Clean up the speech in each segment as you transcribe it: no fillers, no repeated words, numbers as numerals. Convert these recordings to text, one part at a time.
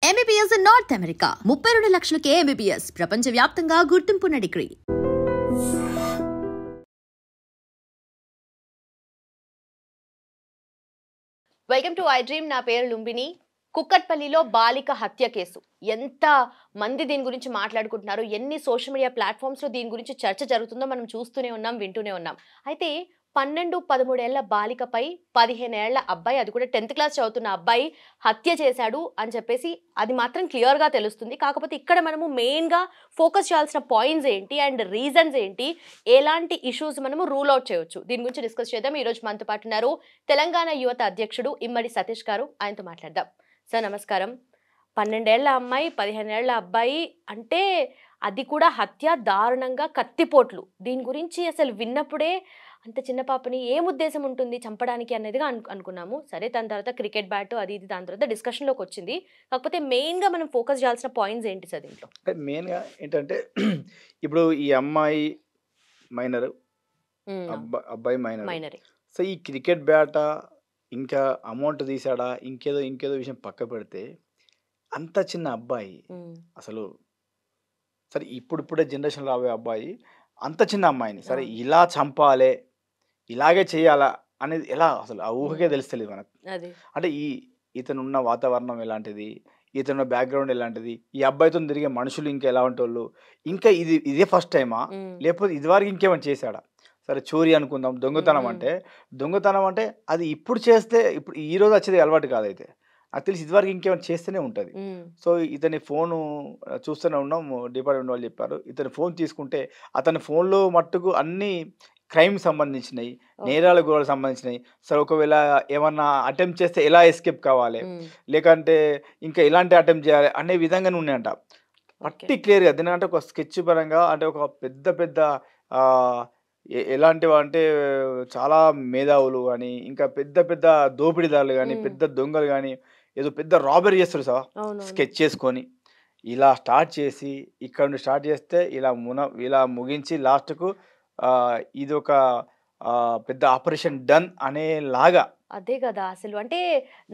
MBBS in North America. 32 లక్షలకే MBBS. ప్రపంచవ్యాప్తంగా గుర్తింపున్న డిగ్రీ. Welcome to I dream. నా పేరు లుంబిని. కుక్కట్పల్లిలో బాలిక హత్య కేసు ఎంత మంది దీని గురించి మాట్లాడుకుంటున్నారు, ఎన్ని సోషల్ మీడియా ప్లాట్ఫామ్స్లో దీని గురించి చర్చ జరుగుతుందో మనం చూస్తూనే ఉన్నాం, వింటూనే ఉన్నాం. అయితే 12-13 ఏళ్ల బాలికపై 15 ఏళ్ల అబ్బాయి, అది కూడా 10th క్లాస్ చదువుతున్న అబ్బాయి హత్య చేశాడు అని చెప్పేసి అది మాత్రం క్లియర్గా తెలుస్తుంది. కాకపోతే ఇక్కడ మనము మెయిన్గా ఫోకస్ చేయాల్సిన పాయింట్స్ ఏంటి అండ్ రీజన్స్ ఏంటి, ఎలాంటి ఇష్యూస్ మనము రూల్ అవుట్ చేయొచ్చు, దీని గురించి డిస్కస్ చేద్దాం. ఈరోజు మనతో పాటు ఉన్నారు తెలంగాణ యువత అధ్యక్షుడు ఇమ్మడి సతీష్ గారు. ఆయనతో మాట్లాడదాం. సార్ నమస్కారం. 12 ఏళ్ల అమ్మాయి, 15 ఏళ్ల అబ్బాయి అంటే అది కూడా హత్య, దారుణంగా కత్తిపోట్లు. దీని గురించి అసలు విన్నప్పుడే అంత చిన్న పాపని ఏం ఉద్దేశం ఉంటుంది చంపడానికి అనేదిగా అనుకున్నాము. సరే, దాని తర్వాత క్రికెట్ బ్యాట్ అది ఇది దాని తర్వాత డిస్కషన్లోకి వచ్చింది. కాకపోతే మెయిన్గా మనం ఫోకస్ చేయాల్సిన పాయింట్స్ ఏంటి సార్ దీంట్లో? అంటే మెయిన్గా ఏంటంటే ఇప్పుడు ఈ అమ్మాయి మైనర్, అబ్బాయి మైనర్. సో ఈ క్రికెట్ బ్యాటా, ఇంకా అమౌంట్ తీసాడా, ఇంకేదో విషయం పక్క పెడితే అంత చిన్న అబ్బాయి అసలు సరే ఇప్పుడే జనరేషన్ రాబోయే అబ్బాయి అంత చిన్న అమ్మాయిని సరే ఇలా చంపాలే, ఇలాగే చేయాలా అనేది ఎలా అసలు ఆ ఊహకే తెలుస్తలేదు మనకు. అంటే ఇతను ఉన్న వాతావరణం ఎలాంటిది, ఇతను బ్యాక్గ్రౌండ్ ఎలాంటిది, ఈ అబ్బాయితో తిరిగే మనుషులు ఇంకా ఎలా ఉంటోళ్ళు, ఇంకా ఇదే ఫస్ట్ టైమా లేకపోతే ఇదివరకు ఇంకేమైనా చేశాడా? సరే చోరీ అనుకుందాం, దొంగతనం అంటే అది ఇప్పుడు చేస్తే ఇప్పుడు ఈ రోజు వచ్చేది అలవాటు కాదైతే నాకు తెలిసి ఇదివరకు ఇంకేమైనా చేస్తూనే ఉంటుంది. సో ఇతని ఫోను చూస్తూనే ఉన్నాం, డిపార్ట్మెంట్ వాళ్ళు చెప్పారు. ఇతని ఫోన్ తీసుకుంటే అతని ఫోన్లో మట్టుకు అన్ని క్రైమ్ సంబంధించినవి, నేరాల గోడలకు సంబంధించినవి. సరే ఒకవేళ ఏమన్నా అటెంప్ట్ చేస్తే ఎలా ఎస్కేప్ కావాలి, లేకంటే ఇంకా ఎలాంటి అటెంప్ట్ చేయాలి అనే విధంగానే ఉన్నాయంట. పర్టిక్యులర్గా దీని అంటే ఒక స్కెచ్ పరంగా అంటే ఒక పెద్ద ఎలాంటివి అంటే చాలా మేధావులు కానీ, ఇంకా పెద్ద దోపిడీదారులు కానీ, పెద్ద దొంగలు కానీ ఏదో పెద్ద రాబరీ చేస్తారు సార్, స్కెచ్ చేసుకొని ఇలా స్టార్ట్ చేసి ఇక్కడ నుండి స్టార్ట్ చేస్తే ఇలా ముగించి లాస్ట్కు ఇది ఒక పెద్ద ఆపరేషన్ డన్ అనేలాగా. అదే కదా అసలు. అంటే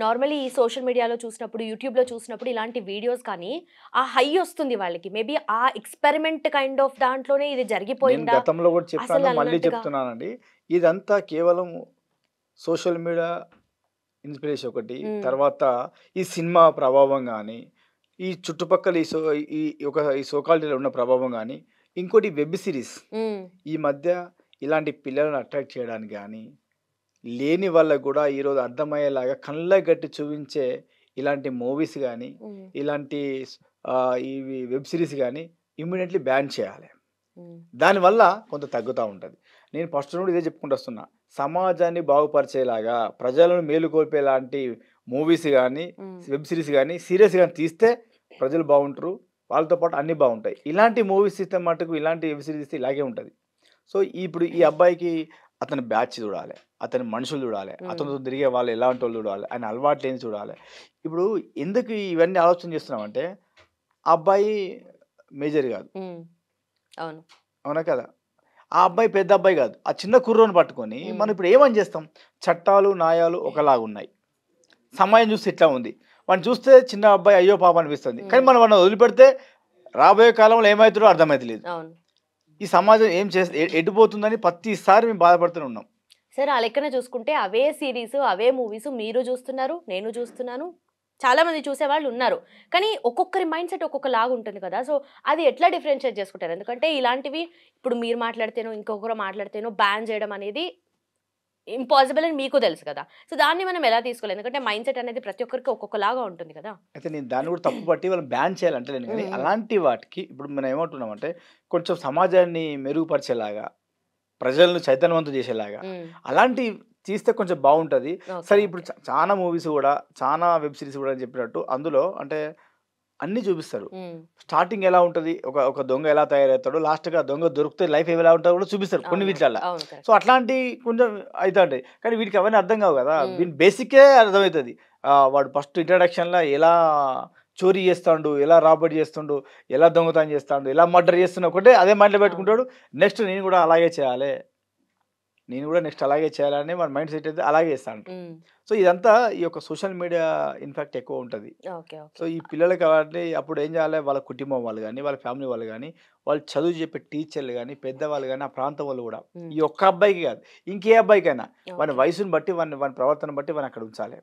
నార్మల్లీ ఈ సోషల్ మీడియాలో చూసినప్పుడు, యూట్యూబ్లో చూసినప్పుడు ఇలాంటి వీడియోస్ కానీ ఆ హై వస్తుంది వాళ్ళకి. మేబీ ఆ ఎక్స్పెరిమెంట్ కైండ్ ఆఫ్ దాంట్లోనే ఇది జరిగిపోయిందా? గతంలో కూడా చెప్పాను, మళ్ళీ చెప్తున్నానండి. ఇదంతా కేవలం సోషల్ మీడియా ఇన్స్పిరేషన్ ఒకటి, తర్వాత ఈ సినిమా ప్రభావం కానీ, ఈ చుట్టుపక్కల ఈ సోకాలిటీలో ఉన్న ప్రభావం కానీ, ఇంకోటి వెబ్ సిరీస్ ఈ మధ్య ఇలాంటి పిల్లలను అట్రాక్ట్ చేయడానికి కానీ, లేని వాళ్ళకు కూడా ఈరోజు అర్థమయ్యేలాగా కళ్ళ గట్టి చూపించే ఇలాంటి మూవీస్ కానీ, ఇలాంటి ఇవి వెబ్ సిరీస్ కానీ ఇమ్మీడియట్లీ బ్యాన్ చేయాలి. దానివల్ల కొంత తగ్గుతూ ఉంటుంది. నేను ఫస్ట్ నుండి ఇదే చెప్పుకుంటూ వస్తున్నా, సమాజాన్ని బాగుపరిచేలాగా, ప్రజలను మేలుకొల్పేలాంటి మూవీస్ కానీ, వెబ్ సిరీస్ కానీ, సీరియస్ కానీ తీస్తే ప్రజలు బాగుంటారు, వాళ్ళతో పాటు అన్నీ బాగుంటాయి. ఇలాంటి మూవీస్ ఇస్తే మటుకు, ఇలాంటి వెబ్ సిరీస్ ఇస్తే ఇలాగే ఉంటుంది. సో ఇప్పుడు ఈ అబ్బాయికి అతని బ్యాచ్ చూడాలి, అతని మనుషులు చూడాలి, అతనితో తిరిగే వాళ్ళు ఎలాంటి వాళ్ళు చూడాలి, ఆయన అలవాట్లు ఏంటి చూడాలి. ఇప్పుడు ఎందుకు ఇవన్నీ ఆలోచన చేస్తున్నామంటే ఆ అబ్బాయి మేజర్ కాదు, అవునా కదా, ఆ అబ్బాయి పెద్ద అబ్బాయి కాదు, ఆ చిన్న కుర్రోని పట్టుకొని మనం ఇప్పుడు ఏమని చేస్తాం? చట్టాలు న్యాయాలు ఒకలాగా ఉన్నాయి, సమాజం చూస్తే ఇట్లా ఉంది. వాడిని చూస్తే చిన్న అబ్బాయి అయ్యో పాప అనిపిస్తుంది, కానీ మనం వాడిని వదిలిపెడితే రాబోయే కాలంలో ఏమవుతుందో అర్థమవుతలేదు. ఈ సమాజం ఏం చేస్తే ఎటుపోతుందని ప్రతిసారి మేము బాధపడుతూనే ఉన్నాం. సరే, ఆ లెక్కన చూసుకుంటే అవే సిరీస్, అవే మూవీస్ మీరు చూస్తున్నారు, నేను చూస్తున్నాను, చాలా మంది చూసేవాళ్ళు ఉన్నారు. కానీ ఒక్కొక్కరి మైండ్ సెట్ ఒక్కొక్క లాగా ఉంటుంది కదా. సో అది ఎట్లా డిఫరెన్షియేట్ చేసుకుంటారు? ఎందుకంటే ఇలాంటివి ఇప్పుడు మీరు మాట్లాడితేనో ఇంకొకరు మాట్లాడితేనో బ్యాన్ చేయడం అనేది ఇంపాసిబుల్ అని మీకు తెలుసు కదా. సో దాన్ని మనం ఎలా తీసుకోవాలి? ఎందుకంటే మైండ్ సెట్ అనేది ప్రతి ఒక్కరికి ఒక్కొక్కలాగా ఉంటుంది కదా. అయితే నేను దాన్ని కూడా తప్పు పట్టి వాళ్ళు బ్యాన్ చేయాలంటే నేను, కానీ అలాంటి వాటికి ఇప్పుడు మనం ఏమంటున్నామంటే కొంచెం సమాజాన్ని మెరుగుపరిచేలాగా, ప్రజలను చైతన్యవంతం చేసేలాగా అలాంటి తీస్తే కొంచెం బాగుంటుంది. సరే, ఇప్పుడు చాలా మూవీస్ కూడా, చాలా వెబ్ సిరీస్ కూడా చెప్పినట్టు అందులో అంటే అన్నీ చూపిస్తారు. స్టార్టింగ్ ఎలా ఉంటుంది, ఒక దొంగ ఎలా తయారవుతాడు, లాస్ట్గా దొంగ దొరికితే లైఫ్ ఎలా ఉంటుందో కూడా చూపిస్తారు కొన్ని వీటిల్లో. సో అట్లాంటి కొంచెం అవుతాయి, కానీ వీటికి అవన్నీ అర్థం కావు కదా. వీటి బేసికే అర్థమవుతుంది. వాడు ఫస్ట్ ఇంట్రడక్షన్లో ఎలా చోరీ చేస్తాడు, ఎలా రాబర్టీ చేస్తుండు, ఎలా దొంగతనం చేస్తాడు, ఎలా మర్డర్ చేస్తున్నా ఒకటే అదే మైండ్లో పెట్టుకుంటాడు. నెక్స్ట్ నేను కూడా అలాగే చేయాలి, నేను కూడా నెక్స్ట్ అలాగే చేయాలని మన మైండ్ సెట్ అయితే అలాగే చేస్తా ఉంటారు. ఉమ్, సో ఇదంతా ఈ యొక్క సోషల్ మీడియా ఇన్ఫాక్ట్ ఎక్కువ ఉంటుంది. Okay okay. సో ఈ పిల్లలకి కాబట్టి అప్పుడు ఏం చేయాలి, వాళ్ళ కుటుంబం వాళ్ళు కానీ, వాళ్ళ ఫ్యామిలీ వాళ్ళు కానీ, వాళ్ళు చదువు చెప్పే టీచర్లు కానీ, పెద్దవాళ్ళు కానీ, ఆ ప్రాంతం వాళ్ళు కూడా ఉమ్, ఈ ఒక్క అబ్బాయికి కాదు, ఇంకే అబ్బాయికైనా వాని ఓకే. వయసుని బట్టి వాని ప్రవర్తన బట్టి వాని అక్కడ ఉంచాలి.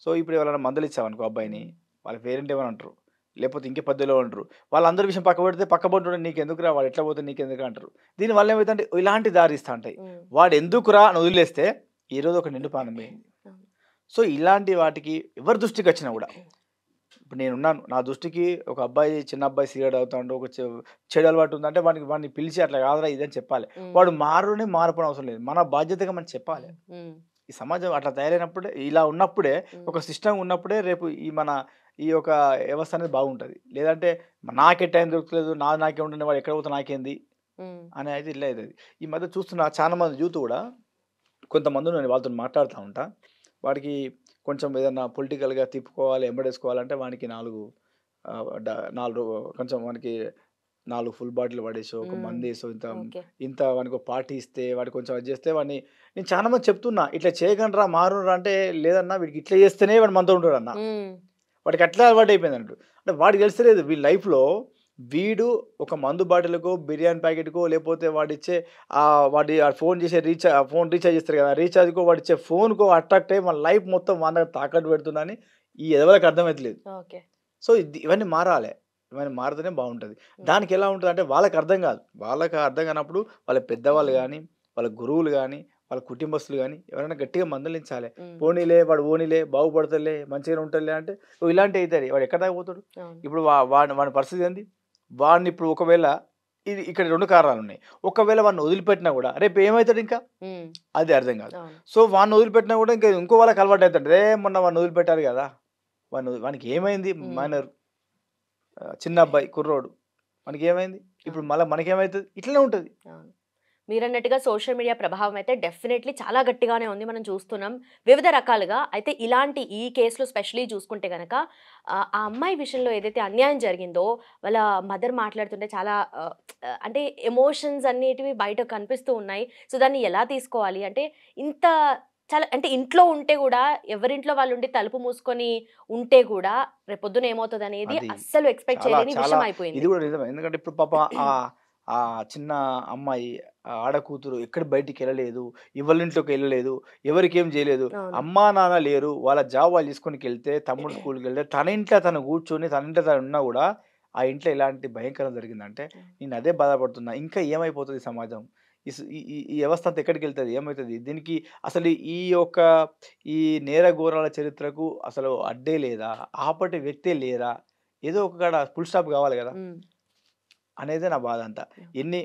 సో ఇప్పుడు ఎవరైనా మందలు ఇచ్చామనుకో అబ్బాయిని, ఉమ్, వాళ్ళ పేరెంట్ ఏమని అంటారు, లేకపోతే ఇంకే పద్ధతిలో అంటారు. వాళ్ళందరి విషయం పక్క పెడితే పక్క పట్టు నీకు ఎందుకురా, వాడు ఎట్లా పోతే నీకు ఎందుకు అంటారు. దీనివల్ల ఏమవుతుందంటే ఇలాంటి దారి ఇస్తా ఉంటాయి. ఉమ్, వాడు ఎందుకురా అని వదిలేస్తే ఈరోజు ఒక నిండు పానం పోయింది. అవును. సో ఇలాంటి వాటికి ఎవరి దృష్టికి వచ్చినా కూడా, ఇప్పుడు నేనున్నాను, నా దృష్టికి ఒక అబ్బాయి, చిన్న అబ్బాయి సిగరెట్ అవుతాడు, ఒక చెడు అలవాటు ఉందంటే వాడిని పిలిచి అట్లా కాదురా ఇదని చెప్పాలి. ఉమ్, వాడు మారపని అవసరం లేదు, మన బాధ్యతగా మనం చెప్పాలి. ఉమ్, ఈ సమాజం అట్లా తయారైనప్పుడే, ఇలా ఉన్నప్పుడే, ఉమ్, ఒక సిస్టమ్ ఉన్నప్పుడే రేపు ఈ యొక్క వ్యవస్థ అనేది బాగుంటుంది. లేదంటే నాకే టైం దొరకలేదు, నాకే ఉంటుంది, వాడు ఎక్కడ పోతే నాకేంది ఉమ్, అని అయితే ఇట్లా అవుతుంది. ఈ మధ్య చూస్తున్న చాలా మంది యూత్ కూడా, కొంతమంది నేను వాళ్ళతో మాట్లాడుతూ ఉంటా, వాడికి కొంచెం ఏదన్నా పొలిటికల్గా తిప్పుకోవాలి, ఎంబడేసుకోవాలంటే వానికి 4 కొంచెం వానికి 4 ఫుల్ బాటిల్ పడేసో, ఒక ఉమ్, మందేసో, ఇంత ఓకే. ఇంత వానికి ఒక పార్టీ ఇస్తే, వాడికి కొంచెం అది చేస్తే వాడిని, నేను చాలా మంది చెప్తున్నా, ఇట్లా చేయకండిరా మారురా అంటే, లేదన్నా వీడికి ఇట్లా చేస్తేనే వాడు మనతో ఉంటాడు అన్న. ఉమ్, వాడికి అట్లా అలవాటు అయిపోయింది అన్నట్టు. అంటే వాడికి తెలుస్తలేదు వీళ్ళ లైఫ్లో వీడు ఒక మందు బాటిల్కో, బిర్యానీ ప్యాకెట్కో, లేకపోతే వాడిచ్చే వాడి ఫోన్ చేసే ఫోన్ రీఛార్జ్ చేస్తారు కదా, రీఛార్జ్కో, వాడిచ్చే ఫోన్కో అట్రాక్ట్ అయ్యి మన లైఫ్ మొత్తం మన దగ్గర తాకట్టు పెడుతుందని ఈ ఎదవలకు అర్థమవుతలేదు. ఓకే. సో ఇవన్నీ మారాలి, ఇవన్నీ మారితేనే బాగుంటుంది. ఉమ్, దానికి ఎలా ఉంటుంది అంటే, వాళ్ళకి అర్థం కాదు. వాళ్ళకి అర్థం కానప్పుడు వాళ్ళ పెద్దవాళ్ళు కానీ, వాళ్ళ గురువులు కానీ, వాళ్ళ కుటుంబస్తులు కానీ ఎవరైనా గట్టిగా మందలించాలి. ఉమ్, పోనీలే వాడు, పోనీలే బాగుపడతలే, మంచిగానే ఉంటుందిలే అంటే, ఇలాంటి అవుతాయి. వాడు ఎక్కడ దాకా పోతాడు? అవును. ఇప్పుడు వాడి పరిస్థితి ఏంది? వాడిని ఇప్పుడు ఒకవేళ, ఇక్కడ 2 కారణాలు ఉన్నాయి. ఒకవేళ వాడిని వదిలిపెట్టినా కూడా రేపు ఏమవుతాడు ఇంకా, ఉమ్, అది అర్థం కాదు. అవును. సో వాడిని వదిలిపెట్టినా కూడా ఇంకా ఇంకో వాళ్ళకి అలవాటు అవుతాడు. మొన్న వాడిని వదిలిపెట్టారు కదా, వానికి ఏమైంది, ఉమ్, మైనర్ చిన్న అబ్బాయి కుర్రోడు, మనకి ఏమైంది, ఇప్పుడు అవును. మళ్ళీ మనకేమవుతుంది, ఇట్లనే ఉంటుంది. అవును. మీరన్నట్టుగా సోషల్ మీడియా ప్రభావం అయితే డెఫినెట్లీ చాలా గట్టిగానే ఉంది. మనం చూస్తున్నాం వివిధ రకాలుగా. అయితే ఇలాంటి ఈ కేసులో స్పెషల్లీ చూసుకుంటే గనక ఆ అమ్మాయి విషయంలో ఏదైతే అన్యాయం జరిగిందో, వాళ్ళ మదర్ మాట్లాడుతుంటే చాలా అంటే ఎమోషన్స్ అనేటివి బయట కనిపిస్తూ ఉన్నాయి. సో దాన్ని ఎలా తీసుకోవాలి అంటే, ఇంత చాలా అంటే ఇంట్లో ఉంటే కూడా, ఎవరింట్లో వాళ్ళు ఉండి తలుపు మూసుకొని ఉంటే కూడా రేపొద్దున ఏమవుతుంది అనేది అది అస్సలు ఎక్స్పెక్ట్ చాలా చేయలేని చాలా విషయం ఇది అయిపోయింది. కూడా నిజమే. ఎందుకంటే ఇప్పుడు పాప ఆ ఆ చిన్న అమ్మాయి, ఆ ఆడకూతురు ఎక్కడ బయటికి వెళ్ళలేదు, ఎవరింట్లోకి వెళ్ళలేదు, ఎవరికి ఏం చేయలేదు. అవును. అమ్మా నాన్న లేరు, వాళ్ళ జాబ్ వాళ్ళు తీసుకునికి వెళ్తే, తమ్ముడు స్కూల్కి వెళ్తే, తన ఇంట్లో తను కూర్చొని, తన ఇంట్లో తను ఉన్నా కూడా ఆ ఇంట్లో ఎలాంటి భయంకరం జరిగిందంటే, నేను అదే బాధపడుతున్నా. ఇంకా ఏమైపోతుంది సమాజం, ఈ స్- ఈ ఈ ఈ వ్యవస్థ అంతా ఎక్కడికి వెళ్తుంది, ఏమవుతుంది దీనికి, అసలు ఈ నేర ఘోరాల చరిత్రకు అసలు అడ్డే లేదా, ఆపటి వ్యక్తే లేరా, ఏదో ఒక కాడ ఫుల్ స్టాప్ కావాలి కదా ఉమ్, అనేదే నా బాధ అంతా.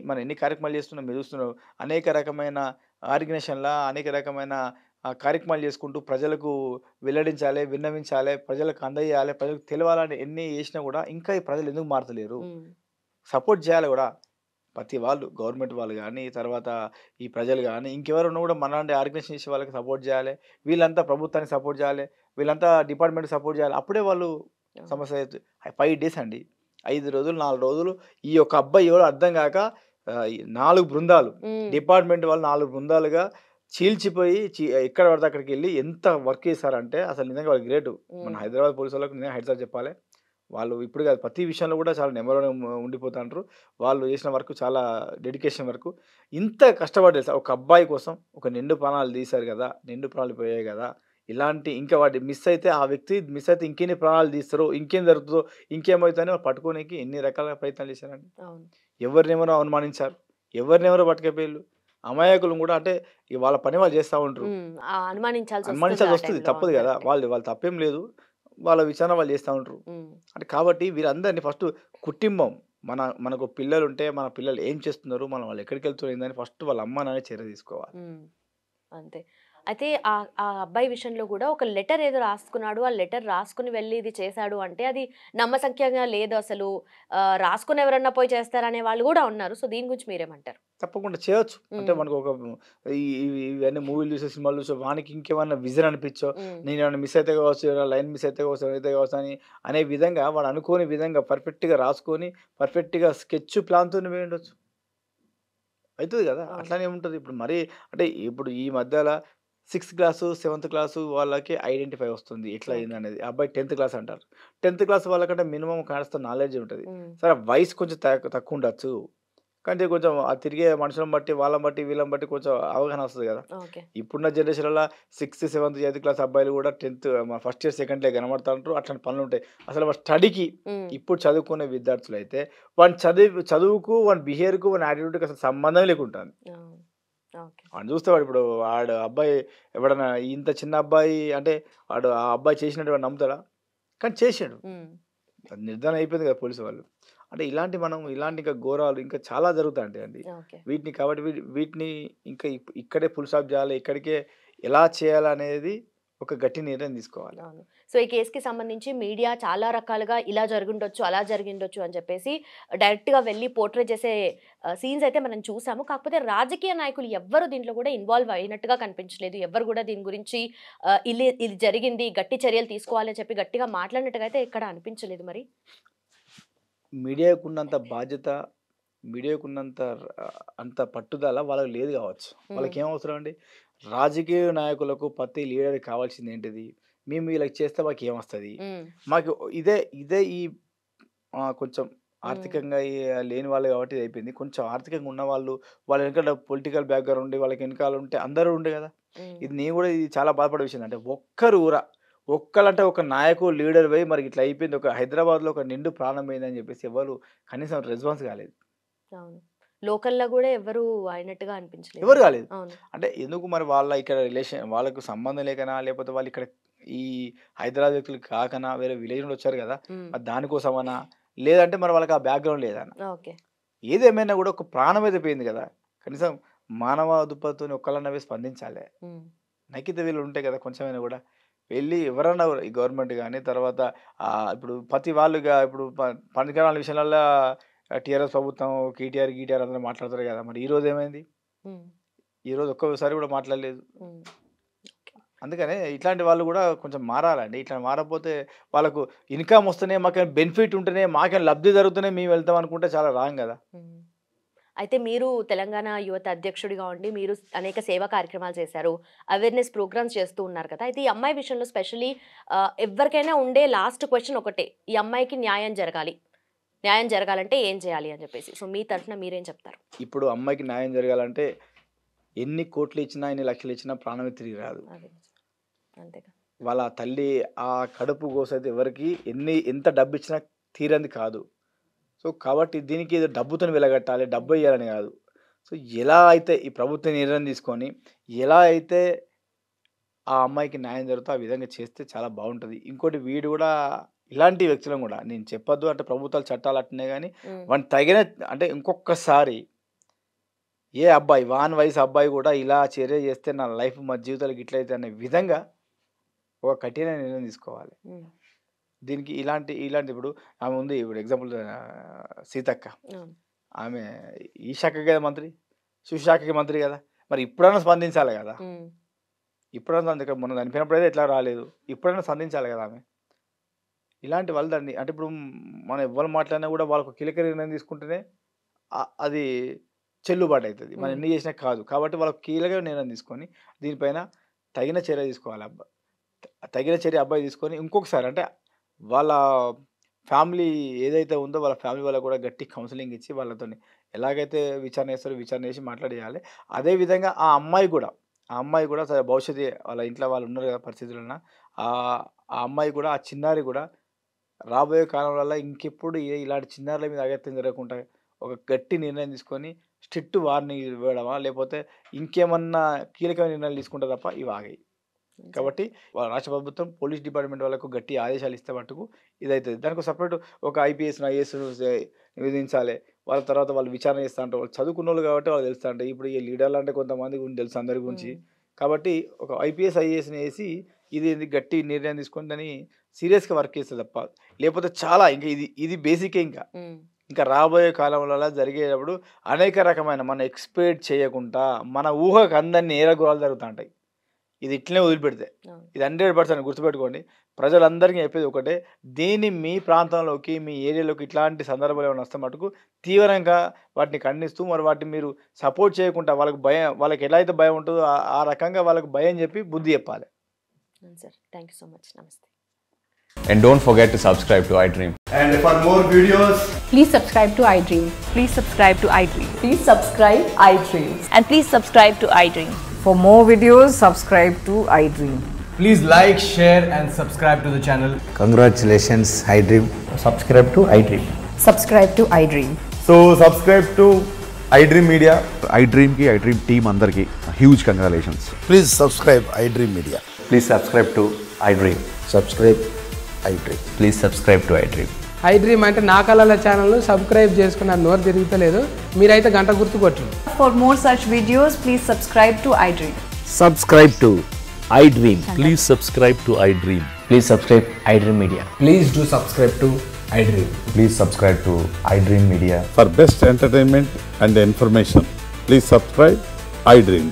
మనం ఎన్ని కార్యక్రమాలు చేస్తున్నాం, మీరు చూస్తున్నారు, అనేక రకమైన ఆర్గనైజేషన్‌ల, అనేక రకమైన కార్యక్రమాలు చేసుకుంటూ ప్రజలకు వెల్లడించాలి, విన్నవించాలి, ప్రజలకు అందజేయాలి, ప్రజలకు తెలవాలని ఎన్ని చేసినా కూడా ఇంకా ఈ ప్రజలు ఎందుకు మారతలేరు? ఉమ్, సపోర్ట్ చేయాలి కూడా. ప్రతి వాళ్ళు, గవర్నమెంట్ వాళ్ళు గానీ, తర్వాత ఈ ప్రజలు గానీ, ఇంకెవరున్నా కూడా మనలాంటి ఆర్గనైజేషన్ చేసే వాళ్ళకి సపోర్ట్ చేయాలి. వీళ్ళంతా ప్రభుత్వానికి సపోర్ట్ చేయాలి. వీళ్ళంతా డిపార్ట్మెంట్‌కి సపోర్ట్ చేయాలి. అప్పుడే వాళ్ళు అవును. సమస్య 5 డేస్ అండి. 5 రోజులు, 4 రోజులు ఈ యొక్క అబ్బాయి ఎవరో అర్థం గాక, ఈ 4 బృందాలు, ఉమ్, డిపార్ట్మెంట్ వాళ్ళు 4 బృందాలుగా చీల్చిపోయి, ఎక్కడ పడితే అక్కడికెళ్ళి ఎంత వర్క్ చేశారంటే అసలు నిజంగా వాళ్ళు గ్రేటు. మన ఉమ్, హైదరాబాద్ పోలీసు వాళ్ళకి నిజంగా హెడ్స్ ఆఫ్ చెప్పాలి. వాళ్ళు ఇప్పుడు కాదు, ప్రతి విషయంలో కూడా చాలా నెంబర్ వన్ ఉండిపోతాండ్రు. వాళ్ళు చేసిన వర్క్ చాలా డెడికేషన్ వర్క్. ఇంత కష్టపడి తెలుసా ఒక అబ్బాయి కోసం, ఒక నిండు ప్రాణాలు తీశారు కదా, నిండు ప్రాణాలు పోయాయి కదా, ఇలాంటి ఇంకా వాటి మిస్ అయితే, ఆ వ్యక్తి మిస్ అయితే ఇంకెన్ని ప్రాణాలు తీస్తారో, ఇంకేం జరుగుతుందో, ఇంకేమవుతుందో పట్టుకోనికి ఎన్ని రకాల ప్రయత్నాలు చేశారండి. అవును. ఎవరినెవరో అవమానించారు, ఎవరినెవరో పట్టుకపోయారు. అమాయకులు కూడా, అంటే వాళ్ళ పని వాళ్ళు చేస్తూ ఉంటారు. అనుమానించాల్సి వస్తుంది అనుమానించాల్సి ఆ వస్తుంది, టైంలో. తప్పదు అవును, కదా, కరెక్టే. వాళ్ళు తప్పేం లేదు, వాళ్ళ విచారణ వాళ్ళు చేస్తూ ఉంటారు. ఉమ్, అంటే కాబట్టి వీరందరినీ ఫస్ట్ కుటుంబం, మనకు పిల్లలు ఉంటే మన పిల్లలు ఏం చేస్తున్నారు, మనం వాళ్ళు ఎక్కడికి వెళ్తున్నారు ఏందని ఫస్ట్ వాళ్ళ అమ్మ నాన్న చర్య తీసుకోవాలి. ఉమ్, అంతే. అయితే ఆ ఆ అబ్బాయి విషయంలో కూడా ఒక లెటర్ ఏదో రాసుకున్నాడు. ఆ లెటర్ రాసుకుని వెళ్ళి ఇది చేశాడు అంటే అది నమ్మశక్యంగా లేదు అసలు. రాసుకుని ఎవరన్నా పోయి చేస్తారనే వాళ్ళు కూడా ఉన్నారు. సో దీని గురించి మీరేమంటారు? తప్పకుండా చేయొచ్చు. అంటే ఉమ్, మనకు ఒక ఇవన్నీ మూవీలు చూసే, సినిమాలు చూసే, వానికి ఇంకేమన్నా విజన్ అనిపించో, ఉమ్, నేను ఏమైనా మిస్ అయితే కావచ్చు, ఏమైనా లైన్ మిస్ అయితే కావచ్చు, అయితే కావచ్చు అనే విధంగా వాడు అనుకోని విధంగా పర్ఫెక్ట్గా రాసుకొని, పర్ఫెక్ట్గా స్కెచ్ ప్లాన్తో ఉండొచ్చు. అవుతుంది కదా, అట్లానే ఉంటుంది. ఇప్పుడు మరి అంటే ఇప్పుడు ఈ మధ్యలో 6th క్లాసు 7th క్లాసు వాళ్ళకి ఐడెంటిఫై వస్తుంది ఎట్లా ఓకే. అయిందనేది. అబ్బాయి 10th క్లాస్ అంటారు. 10th క్లాస్ వాళ్ళకంటే మినిమం కాస్త నాలెడ్జ్ ఉంటుంది. ఉమ్, సరే వయసు కొంచెం తక్కువ ఉండొచ్చు. కానీ కొంచెం ఆ తిరిగే మనుషులను బట్టి వాళ్ళని బట్టి వీళ్ళని బట్టి కొంచెం అవగాహన వస్తుంది కదా. ఓకే. ఇప్పుడున్న జనరేషన్‌లో 6th, 7th, 8th క్లాస్ అబ్బాయిలు కూడా 10th first year, second year కనబడుతుంటారు. అట్లాంటి పనులుంటాయి. అసలు వాడి స్టడీకి ఉమ్, ఇప్పుడు చదువుకునే విద్యార్థులైతే వాని చదువుకు, వాని బిహేవియర్‌కు, వాని యాటిట్యూడ్‌కి అసలు సంబంధం లేకుంటాంది. అవును. ఓకే. వాడిని చూస్తే వాడు ఇప్పుడు వాడు అబ్బాయి ఎవడన్నా ఇంత చిన్న అబ్బాయి అంటే వాడు ఆ అబ్బాయి చేసినట్టు వాడు నమ్ముతాడా? కానీ చేసాడు. ఉమ్, అది నిర్ధారణ అయిపోయింది కదా పోలీసు వాళ్ళు. అంటే ఇలాంటి ఇంకా ఘోరాలు ఇంకా చాలా జరుగుతాయండి. ఓకే. వీటిని కాబట్టి వీటిని ఇంకా ఇక్కడే ఫుల్ స్టాప్ చేయాలి. ఇక్కడికే ఎలా చేయాలనేది ఒక గట్టి నిర్ణయం తీసుకోవాలి. అవును. సో, ఈ కేస్‌కి సంబంధించి మీడియా చాలా రకాలుగా ఇలా జరిగుండొచ్చు, అలా జరిగిండొచ్చు అని చెప్పేసి డైరెక్ట్‌గా వెళ్లి పోర్ట్రే చేసే సీన్స్ అయితే మనం చూసాము. కాకపోతే రాజకీయ నాయకులు ఎవ్వరు దీంట్లో కూడా ఇన్వాల్వ్ అయినట్టుగా కనిపించలేదు. ఎవ్వరు కూడా దీని గురించి ఇది జరిగింది, గట్టి చర్యలు తీసుకోవాలి అని చెప్పి గట్టిగా మాట్లాడినట్టుగా అయితే ఎక్కడ అనిపించలేదు మరి. మీడియాకున్నంత బాధ్యత, మీడియాకున్నంత అంత పట్టుదల వాళ్ళకి లేదు కావచ్చు. హ్మ్. వాళ్ళకేం అవసరం అండి? రాజకీయ నాయకులకు ప్రతి లీడర్‌కి కావాల్సిందేంటిది? మేము వీళ్ళకి చేస్తే మాకేమొస్తది? హ్మ్. మాకు ఇదే ఈ కొంచెం హ్మ్. ఆర్థికంగా లేని వాళ్ళు కాబట్టి ఇదయిపోయింది. కొంచెం ఆర్థికంగా ఉన్నవాళ్ళు, వాళ్ళ వెనకాల పొలిటికల్ బ్యాక్‌గ్రౌండ్ ఉండి, వాళ్ళకి వెనకాల ఉంటే అందరూ ఉండే కదా. హ్మ్. నేను కూడా ఇది చాలా బాధపడే విషయం. అంటే ఒక్కలంటే ఒక నాయకుడు లీడర్ పోయి మరి ఇట్లా అయిపోయింది. ఒక హైదరాబాద్‌లో ఒక నిండు ప్రాణం పోయిందని చెప్పేసి ఎవరు కనీసం రెస్పాన్స్ కాలేదు. అవును. లోకల్‌లో గూడా ఎవ్వరు అయినట్టుగా అనిపించలేదు. ఎవరు కాలేదు. అవును. అంటే ఎందుకు మరి వాళ్ళ ఇక్కడ వాళ్ళకు సంబంధం లేకనా? లేకపోతే వాళ్ళు ఇక్కడ ఈ హైదరాబాద్ వ్యక్తులు కాకనా? వేరే విలేజ్ నుండి వచ్చారు కదా. హ్మ్. మరి దానికోసమనా? లేదంటే మరి వాళ్ళకి ఆ బ్యాక్‌గ్రౌండ్ లేదనా? ఓకే. ఏదేమైనా కూడా ఒక ప్రాణం అయితే పోయింది కదా. కనీసం మానవ దృక్పథంతోని ఒక్కళ్ళన్నా పోయి స్పందించాలే. హ్మ్. నైతిక విలువలు ఉంటాయి కదా కొంచెమైనా కూడా. వెళ్ళి ఎవరన్నా కూడా ఈ గవర్నమెంట్ గాని తర్వాత ఇప్పుడు ప్రతి వాళ్ళుగా ఇప్పుడు పనికిరాని విషయాలల్ల టీఆర్ఎస్ ప్రభుత్వం గీటీఆర్ అందరూ మాట్లాడతారు కదా. మరి ఈరోజు ఏమైంది? హ్మ్. ఈరోజు ఒక్కసారి కూడా మాట్లాడలేదు. హ్మ్. అందుకనే ఇట్లాంటి వాళ్ళు కూడా కొంచెం మారాలండి. ఇట్లా మారకపోతే వాళ్ళకు ఇన్‌కమ్ వస్తేనే మాకేమైనా బెనిఫిట్ ఉంటేనే మాకేమైనా లబ్ధి జరుగుతూనే మేము వెళ్తాం అనుకుంటే చాలా రాంగ్ కదా. హ్మ్. అయితే మీరు తెలంగాణ యువత అధ్యక్షుడిగా ఉండి మీరు అనేక సేవా కార్యక్రమాలు చేశారు. అవేర్‌నెస్ ప్రోగ్రామ్స్ చేస్తూ ఉన్నారు కదా! అయితే ఈ అమ్మాయి విషయంలో స్పెషల్లీ ఎవ్వరికైనా ఉండే లాస్ట్ క్వెషన్ ఒకటే. ఈ అమ్మాయికి న్యాయం జరగాలి. న్యాయం జరగాలంటే ఏం చేయాలి అని చెప్పేసి. సో, మీ తరఫున మీరేం చెప్తారు? ఇప్పుడు అమ్మాయికి న్యాయం జరగాలంటే ఎన్ని కోట్లు ఇచ్చినా, ఎన్ని లక్షలు ఇచ్చినా ప్రాణమే తిరిగి రాదు. అదే. అంతేగా. వాళ్ళ తల్లి ఆ కడుపు కోసేది ఎవరికీ ఎంత డబ్బిచ్చినా తీరంది కాదు. సో, కాబట్టి దీనికి ఏదో డబ్బుతోని వెలగట్టాలి, డబ్బు ఇయ్యాలని కాదు. సో, ఎలా అయితే ఈ ప్రభుత్వం నిర్ణయం తీసుకొని, ఎలా అయితే ఆ అమ్మాయికి న్యాయం జరుగుతో ఆ విధంగా చేస్తే చాలా బావుంటది. ఇంకోటి వీడు గూడా ఇలాంటి వ్యక్తులను గూడా నేను చెప్పొద్దు అంటే ప్రభుత్వాలు చట్టాలు అట్టున్నాయి గానీ, హ్మ్. వానికి తగిన అంటే ఇంకొక్కసారి ఏ అబ్బాయి వాని వయసు అబ్బాయి గూడా ఇలా చర్య చేస్తే నా లైఫ్ మా జీవితాలు గిట్లయితయి అనే విధంగా ఒక కఠిన నిర్ణయం తీసుకోవాలి. హ్మ్. దీనికి ఇలాంటి ఇప్పుడు ఆమె ఉంది. ఇప్పుడు ఎగ్జాంపుల్ సీతక్క. అవును. ఆమె ఈ శాఖకి కదా మంత్రి. సుశాఖకి మంత్రి గదా. మరి ఇప్పుడన్నా స్పందించాలి గదా. హ్మ్. ఇప్పుడన్నా మొన్న చనిపోయినప్పుడైతే ఎట్లా రాలేదు. ఇప్పుడన్నా స్పందించాలి గదా ఆమె. ఇలాంటి వాళ్ళు దాన్ని అంటే ఇప్పుడు మనం ఎవ్వరు మాట్లాడినా గూడా వాళ్ళకు కీలక నిర్ణయం తీసుకుంటేనే అది చెల్లుబాటు అయితది. మనం హ్మ్. ఎన్ని చేసినా కాదు. కాబట్టి వాళ్ళకి కీలక నిర్ణయం తీసుకొని దీనిపైన తగిన చర్య తీసుకోవాలి తగిన చర్య అబ్బాయి తీసుకొని ఇంకొకసారి అంటే వాళ్ళ ఫ్యామిలీ ఏదైతే ఉందో వాళ్ళ ఫ్యామిలీ వాళ్ళకి కూడా గట్టి కౌన్సెలింగ్ ఇచ్చి వాళ్ళతోని ఎలాగైతే విచారణ చేస్తారో విచారణ చేసి మాట్లాడేయాలి. అదేవిధంగా ఆ అమ్మాయి కూడా సరే భవిష్యత్తు వాళ్ళ ఇంట్లో వాళ్ళు ఉన్నారు కదా పరిస్థితులన ఆ అమ్మాయి కూడా ఆ చిన్నారి కూడా రాబోయే కాలంలో ఇంకెప్పుడు ఇలాంటి చిన్నారుల మీద అగత్యం జరగకుండా ఒక గట్టి నిర్ణయం తీసుకొని స్ట్రిక్ట్ వార్నింగ్ ఇవ్వడమా లేకపోతే ఇంకేమన్నా కీలకమైన నిర్ణయాలు తీసుకుంటే తప్ప ఇవి ఆగాయి. కాబట్టి రాష్ట్ర ప్రభుత్వం పోలీస్ డిపార్ట్మెంట్ వాళ్ళకు గట్టి ఆదేశాలు ఇస్తే మట్టుకు ఇదైతది. దానికి సెపరేట్ ఒక ఐపీఎస్‌ను, ఐఏఎస్‌ను విధించాలి. వాళ్ళ తర్వాత వాళ్ళు విచారణ చేస్తా ఉంటారు. వాళ్ళు చదువుకున్నోళ్ళు కాబట్టి వాళ్ళకి తెలుస్తా ఉంటాయి. ఇప్పుడు ఈ లీడర్లు అంటే కొంతమంది గురించి తెలుసు అందరి గురించి. హ్మ్. కాబట్టి ఒక ఐపీఎస్, ఐఏఎస్‌ని ఏసి ఇది గట్టి నిర్ణయం తీసుకొని దాన్ని సీరియస్‌గా వర్క్ చేస్తే తప్ప లేకపోతే చాలా ఇంక ఇది బేసికే ఇంకా. హ్మ్. ఇంకా రాబోయే కాలంలో జరిగేటప్పుడు అనేక రకమైన మనం ఎక్స్‌పెక్ట్ చేయకుండా మన ఊహకు అందని నేరగోరాలు జరుగుతా ఉంటాయి. ఇది ఇట్లనే వదిలిపెడితే. అవును. ఇది 100% గుర్తుపెట్టుకోండి. ప్రజలందరికీ చెప్పేది ఒకటే, దీన్ని మీ ప్రాంతంలోకి, మీ ఏరియాలోకి ఇట్లాంటి సందర్భాలు ఏమైనా వస్తే మటుకు తీవ్రంగా వాటిని ఖండిస్తూ, మరి వాటిని మీరు సపోర్ట్ చేయకుండా వాళ్ళకి ఎలా అయితే భయం ఉంటుందో ఆ రకంగా వాళ్ళకి భయం చెప్పి బుద్ధి చెప్పాలి. అవును sir. Thank you so much. నమస్తే. And don't forget to subscribe to iDream. And for more videos, Please subscribe to iDream. Please subscribe to iDream. Please subscribe iDream. And please subscribe to iDream. For more videos, subscribe to iDream. please like, share and subscribe to the channel. Congratulations, iDream. Subscribe to iDream. Subscribe to iDream. So subscribe to iDream Media. iDream ki iDream team andarki huge congratulations. Please subscribe iDream Media. Please subscribe to iDream. Subscribe iDream. Please subscribe to iDream. iDream అంటే నా కళల ఛానల్ను subscribe చేసుకున్నారు, నోరు తిరుగుతలేదు. మీరైతే గంట గుర్తు కొట్టండి. For more such videos, please subscribe to iDream. Subscribe to iDream. Please subscribe to iDream. Please subscribe iDream Media. Please do subscribe to iDream. Please subscribe to iDream Media. For best entertainment and information, please subscribe iDream.